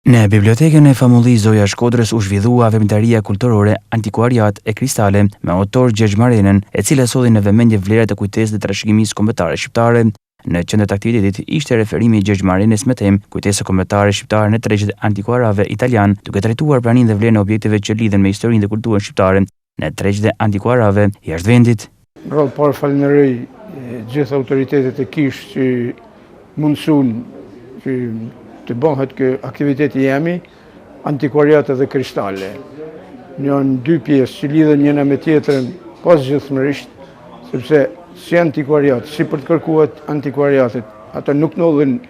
Në bibliotekën e famullisë Zoja Shkodrës u zhvillua veprimtaria kulturore Antikuariat e Kristale me autor Gjergj Marenën, e cila solli në vëmendje vlerat e kujtesës dhe trashëgimisë kombëtare shqiptare. Në qendër të aktivitetit ishte referimi i Gjergj Marenës me temë kujtesa kombëtare shqiptare në tregjet antikuarave italian, duke trajtuar praninë dhe vlerën e objekteve që lidhen me historinë dhe kulturën shqiptare në tregjet antikuarave jashtë vendit. Rrallë parë falenderoj gjithë autoritetet e kish që mundësun që të bëhet kë aktiviteti jemi, Antikuariate dhe Kristale. Janë dy pjesë që lidhen njëna me tjetrën pas gjithëmërisht, sepse si antikuariat, si për të kërkuat antikuariatet, ata nuk nodhin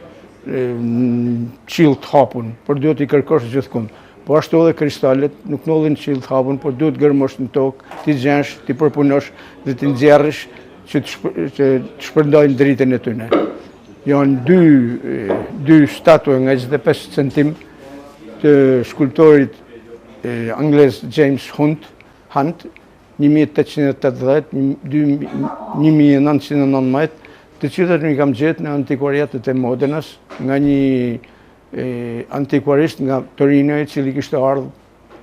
qill të hapun, por duhet i kërkosh gjithkund. Po ashtu edhe kristalet nuk nodhin qill të hapun, por duhet gërmosh në tokë, ti gjensh, ti përpunosh dhe ti nxjerrësh që të shpërndajnë dritën e tyne. Janë dy statue nga 25 centim të shkultorit anglez James Hunt, 1880, 1919, të cilët mi kam gjetë në antikuariatet e Modenës, nga një antikuarist nga Torino, i cili kishte ardhur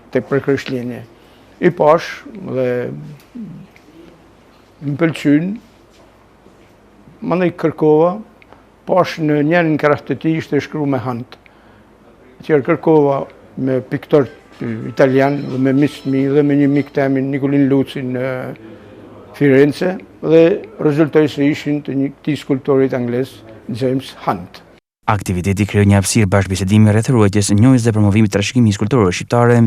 tek Përkrishtlindje. I pash dhe më pëlqyn, mandej kërkova, pash në njërin krah të tij ishte shkruar me Hunt. Atëherë kërkova me piktor italian dhe me miq të mi dhe me një mik të emin Nikolin Luci në Firenze dhe rezultoi se ishin të një këtij skulptorit anglez James Hunt. Aktiviteti krijoi një hapësirë bashkëbisedimi rreth ruajtjes, njohjes dhe promovimit të trashëgimisë kulturore shqiptare.